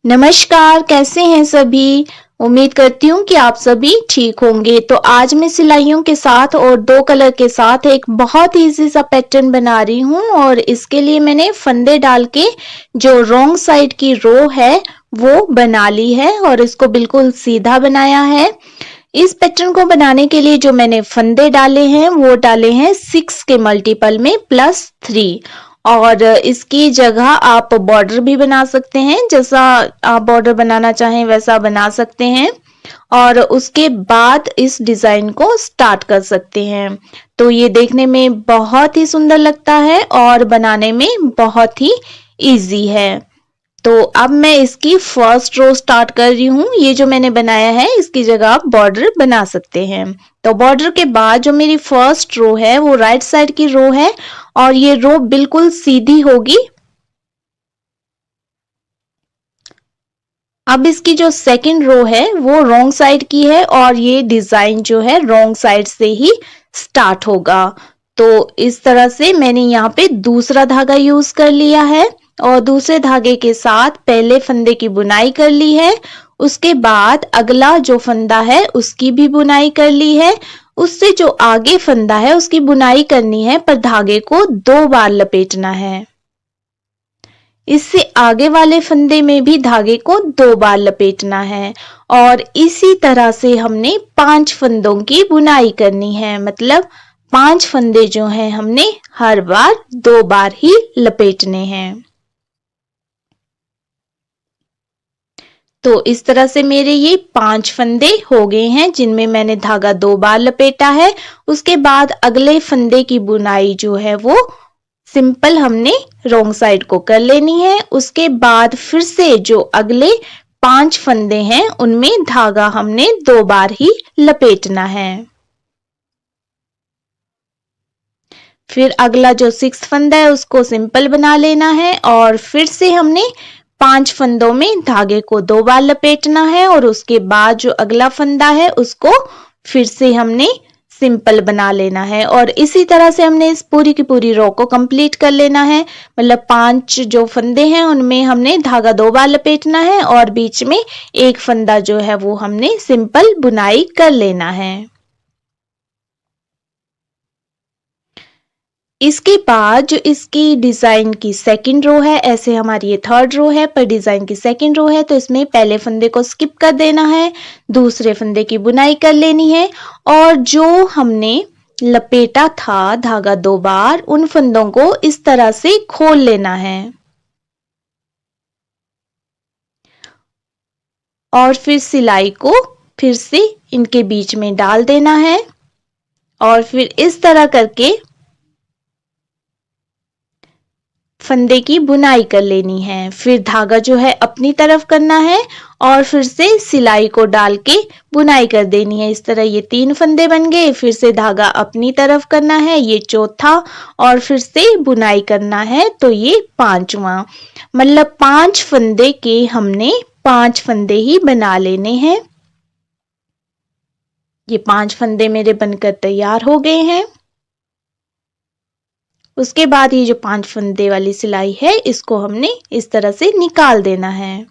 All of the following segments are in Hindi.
नमस्कार, कैसे हैं सभी? उम्मीद करती हूँ कि आप सभी ठीक होंगे। तो आज मैं सिलाइयों के साथ और 2 कलर के साथ एक बहुत ईज़ी सा पैटर्न बना रही हूँ और इसके लिए मैंने फंदे डाल के जो रॉन्ग साइड की रो है, वो बना ली है और इसको बिल्कुल सीधा बनाया है। इस पैटर्न को बनाने के लिए जो मैंने फंदे डाले हैं, वो डाले हैं 6 के मल्टीपल में +3 और इसकी जगह आप बॉर्डर भी बना सकते हैं, जैसा आप बॉर्डर बनाना चाहें वैसा बना सकते हैं और उसके बाद इस डिज़ाइन को स्टार्ट कर सकते हैं। तो ये देखने में बहुत ही सुंदर लगता है और बनाने में बहुत ही ईज़ी है। तो अब मैं इसकी फर्स्ट रो स्टार्ट कर रही हूँ। ये जो मैंने बनाया है इसकी जगह आप बॉर्डर बना सकते हैं। तो बॉर्डर के बाद जो मेरी फर्स्ट रो है वो राइट साइड की रो है और ये रो बिल्कुल सीधी होगी। अब इसकी जो सेकंड रो है वो रॉन्ग साइड की है और ये डिजाइन जो है रॉन्ग साइड से ही स्टार्ट होगा। तो इस तरह से मैंने यहाँ पे दूसरा धागा यूज कर लिया है और दूसरे धागे के साथ पहले फंदे की बुनाई कर ली है। उसके बाद अगला जो फंदा है उसकी भी बुनाई कर ली है। उससे जो आगे फंदा है उसकी बुनाई करनी है, पर धागे को 2 बार लपेटना है। इससे आगे वाले फंदे में भी धागे को 2 बार लपेटना है और इसी तरह से हमने 5 फंदों की बुनाई करनी है। मतलब 5 फंदे जो हैं हमने हर बार 2 बार ही लपेटने हैं। तो इस तरह से मेरे ये 5 फंदे हो गए हैं जिनमें मैंने धागा 2 बार लपेटा है। उसके बाद अगले फंदे की बुनाई जो है वो सिंपल हमने रॉन्ग साइड को कर लेनी है। उसके बाद फिर से जो अगले 5 फंदे हैं उनमें धागा हमने 2 बार ही लपेटना है। फिर अगला जो 6 फंदा है उसको सिंपल बना लेना है और फिर से हमने 5 फंदों में धागे को 2 बार लपेटना है और उसके बाद जो अगला फंदा है उसको फिर से हमने सिंपल बना लेना है और इसी तरह से हमने इस पूरी की पूरी रो को कंप्लीट कर लेना है। मतलब 5 जो फंदे हैं उनमें हमने धागा 2 बार लपेटना है और बीच में एक फंदा जो है वो हमने सिंपल बुनाई कर लेना है। इसके बाद जो इसकी डिजाइन की सेकंड रो है, ऐसे हमारी ये थर्ड रो है पर डिजाइन की सेकंड रो है, तो इसमें पहले फंदे को स्किप कर देना है, दूसरे फंदे की बुनाई कर लेनी है और जो हमने लपेटा था धागा 2 बार, उन फंदों को इस तरह से खोल लेना है और फिर सिलाई को फिर से इनके बीच में डाल देना है और फिर इस तरह करके फंदे की बुनाई कर लेनी है। फिर धागा जो है अपनी तरफ करना है और फिर से सिलाई को डाल के बुनाई कर देनी है। इस तरह ये 3 फंदे बन गए। फिर से धागा अपनी तरफ करना है, ये चौथा, और फिर से बुनाई करना है तो ये 5वां। मतलब 5 फंदे के हमने 5 फंदे ही बना लेने हैं। ये 5 फंदे मेरे बनकर तैयार हो गए हैं। उसके बाद ये जो 5 फंदे वाली सिलाई है इसको हमने इस तरह से निकाल देना है।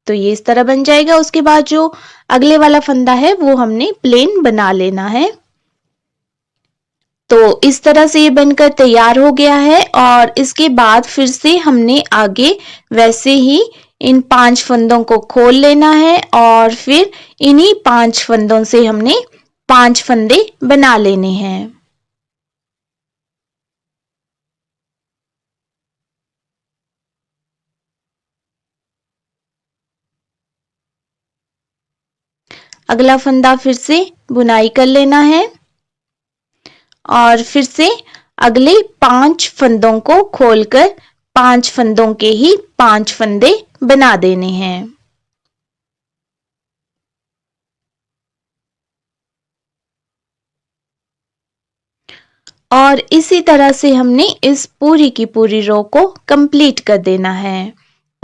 तो ये इस तरह बन जाएगा। उसके बाद जो अगले वाला फंदा है वो हमने प्लेन बना लेना है। तो इस तरह से ये बनकर तैयार हो गया है और इसके बाद फिर से हमने आगे वैसे ही इन 5 फंदों को खोल लेना है और फिर इन्हीं 5 फंदों से हमने 5 फंदे बना लेने हैं। अगला फंदा फिर से बुनाई कर लेना है और फिर से अगले 5 फंदों को खोलकर 5 फंदों के ही 5 फंदे बना देने हैं। और इसी तरह से हमने इस पूरी की पूरी रो को कंप्लीट कर देना है।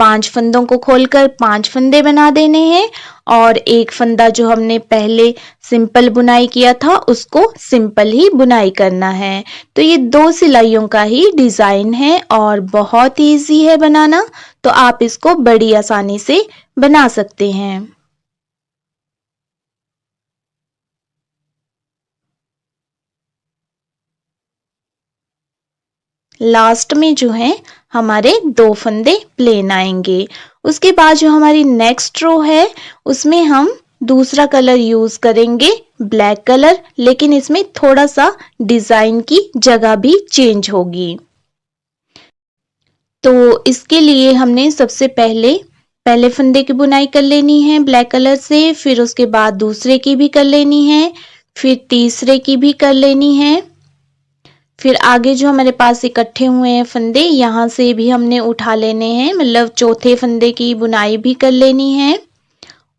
5 फंदों को खोलकर 5 फंदे बना देने हैं और एक फंदा जो हमने पहले सिंपल बुनाई किया था उसको सिंपल ही बुनाई करना है। तो ये 2 सिलाइयों का ही डिजाइन है और बहुत ईजी है बनाना। तो आप इसको बड़ी आसानी से बना सकते हैं। लास्ट में जो है हमारे 2 फंदे प्लेन आएंगे। उसके बाद जो हमारी नेक्स्ट रो है उसमें हम दूसरा कलर यूज करेंगे ब्लैक कलर, लेकिन इसमें थोड़ा सा डिजाइन की जगह भी चेंज होगी। तो इसके लिए हमने सबसे पहले फंदे की बुनाई कर लेनी है ब्लैक कलर से, फिर उसके बाद दूसरे की भी कर लेनी है, फिर तीसरे की भी कर लेनी है। फिर आगे जो हमारे पास इकट्ठे हुए हैं फंदे, यहाँ से भी हमने उठा लेने हैं, मतलब चौथे फंदे की बुनाई भी कर लेनी है।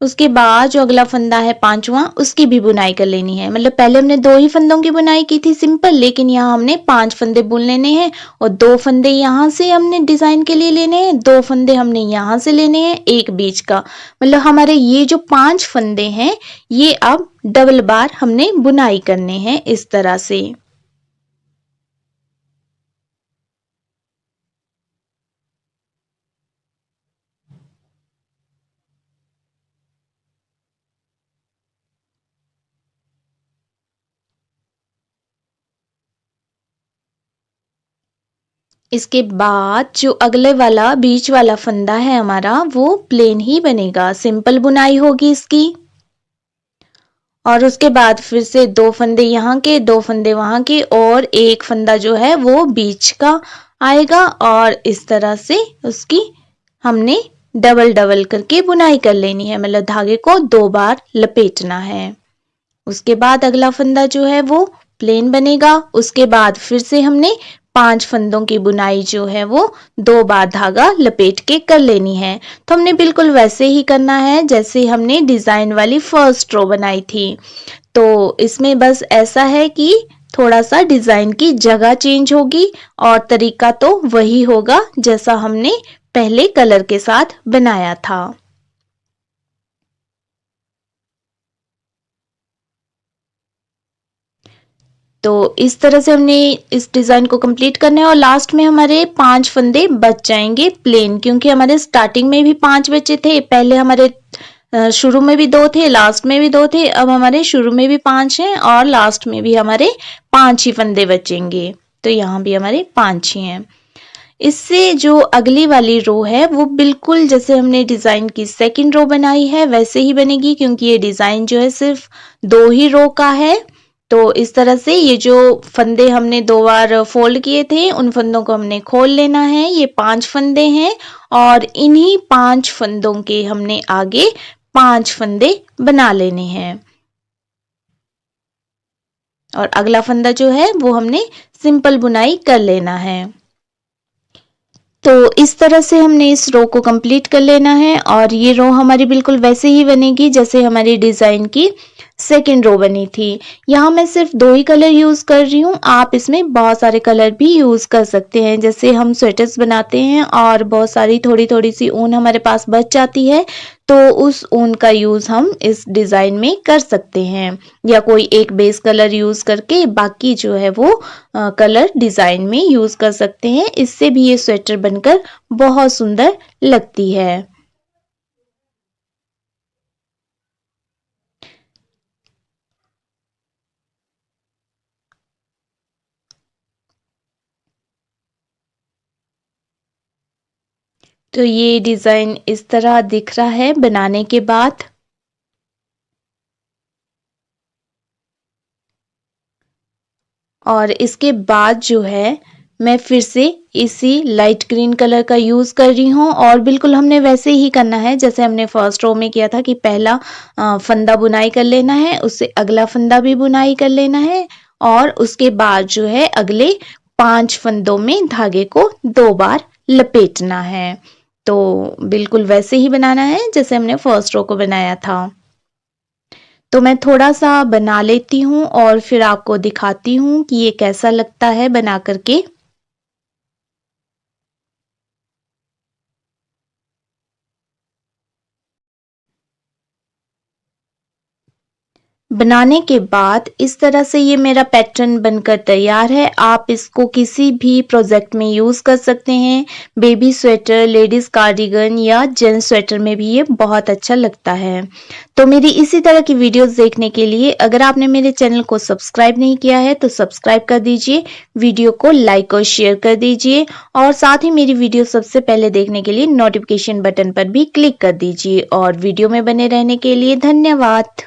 उसके बाद जो अगला फंदा है पांचवा, उसकी भी बुनाई कर लेनी है। मतलब पहले हमने 2 ही फंदों की बुनाई की थी सिंपल, लेकिन यहाँ हमने 5 फंदे बुन लेने हैं और 2 फंदे यहाँ से हमने डिजाइन के लिए लेने हैं, 2 फंदे हमने यहाँ से लेने हैं, एक बीच का। मतलब हमारे ये जो 5 फंदे हैं ये अब डबल बार हमने बुनाई करने हैं इस तरह से। इसके बाद जो अगले वाला बीच वाला फंदा है हमारा वो प्लेन ही बनेगा, सिंपल बुनाई होगी इसकी। और उसके बाद फिर से 2 फंदे यहाँ के, 2 फंदे वहां के और एक फंदा जो है वो बीच का आएगा और इस तरह से उसकी हमने डबल डबल करके बुनाई कर लेनी है, मतलब धागे को 2 बार लपेटना है। उसके बाद अगला फंदा जो है वो प्लेन बनेगा। उसके बाद फिर से हमने 5 फंदों की बुनाई जो है वो 2 बार धागा लपेट के कर लेनी है। तो हमने बिल्कुल वैसे ही करना है जैसे हमने डिजाइन वाली फर्स्ट रो बनाई थी। तो इसमें बस ऐसा है कि थोड़ा सा डिजाइन की जगह चेंज होगी और तरीका तो वही होगा जैसा हमने पहले कलर के साथ बनाया था। तो इस तरह से हमने इस डिजाइन को कंप्लीट करना है और लास्ट में हमारे 5 फंदे बच जाएंगे प्लेन, क्योंकि हमारे स्टार्टिंग में भी 5 बचे थे, पहले हमारे शुरू में भी 2 थे, लास्ट में भी 2 थे, अब हमारे शुरू में भी 5 हैं और लास्ट में भी हमारे 5 ही फंदे बचेंगे। तो यहाँ भी हमारे 5 ही हैं। इससे जो अगली वाली रो है वो बिल्कुल जैसे हमने डिजाइन की सेकंड रो बनाई है वैसे ही बनेगी, क्योंकि ये डिजाइन जो है सिर्फ 2 ही रो का है। तो इस तरह से ये जो फंदे हमने 2 बार फोल्ड किए थे उन फंदों को हमने खोल लेना है। ये 5 फंदे हैं और इन्हीं 5 फंदों के हमने आगे 5 फंदे बना लेने हैं और अगला फंदा जो है वो हमने सिंपल बुनाई कर लेना है। तो इस तरह से हमने इस रो को कंप्लीट कर लेना है और ये रो हमारी बिल्कुल वैसे ही बनेगी जैसे हमारी डिजाइन की सेकेंड रो बनी थी। यहाँ मैं सिर्फ 2 ही कलर यूज कर रही हूँ, आप इसमें बहुत सारे कलर भी यूज कर सकते हैं। जैसे हम स्वेटर्स बनाते हैं और बहुत सारी थोड़ी थोड़ी सी ऊन हमारे पास बच जाती है, तो उस ऊन का यूज हम इस डिजाइन में कर सकते हैं, या कोई एक बेस कलर यूज करके बाकी जो है वो कलर डिजाइन में यूज कर सकते हैं। इससे भी ये स्वेटर बनकर बहुत सुंदर लगती है। तो ये डिजाइन इस तरह दिख रहा है बनाने के बाद। और इसके बाद जो है मैं फिर से इसी लाइट ग्रीन कलर का यूज कर रही हूँ और बिल्कुल हमने वैसे ही करना है जैसे हमने फर्स्ट रो में किया था कि पहला फंदा बुनाई कर लेना है, उससे अगला फंदा भी बुनाई कर लेना है और उसके बाद जो है अगले 5 फंदों में धागे को 2 बार लपेटना है। तो बिल्कुल वैसे ही बनाना है जैसे हमने फर्स्ट रो को बनाया था। तो मैं थोड़ा सा बना लेती हूँ और फिर आपको दिखाती हूँ कि ये कैसा लगता है बना करके। बनाने के बाद इस तरह से ये मेरा पैटर्न बनकर तैयार है। आप इसको किसी भी प्रोजेक्ट में यूज़ कर सकते हैं। बेबी स्वेटर, लेडीज़ कार्डिगन या जेंट्स स्वेटर में भी ये बहुत अच्छा लगता है। तो मेरी इसी तरह की वीडियोस देखने के लिए अगर आपने मेरे चैनल को सब्सक्राइब नहीं किया है तो सब्सक्राइब कर दीजिए, वीडियो को लाइक और शेयर कर दीजिए और साथ ही मेरी वीडियो सबसे पहले देखने के लिए नोटिफिकेशन बटन पर भी क्लिक कर दीजिए और वीडियो में बने रहने के लिए धन्यवाद।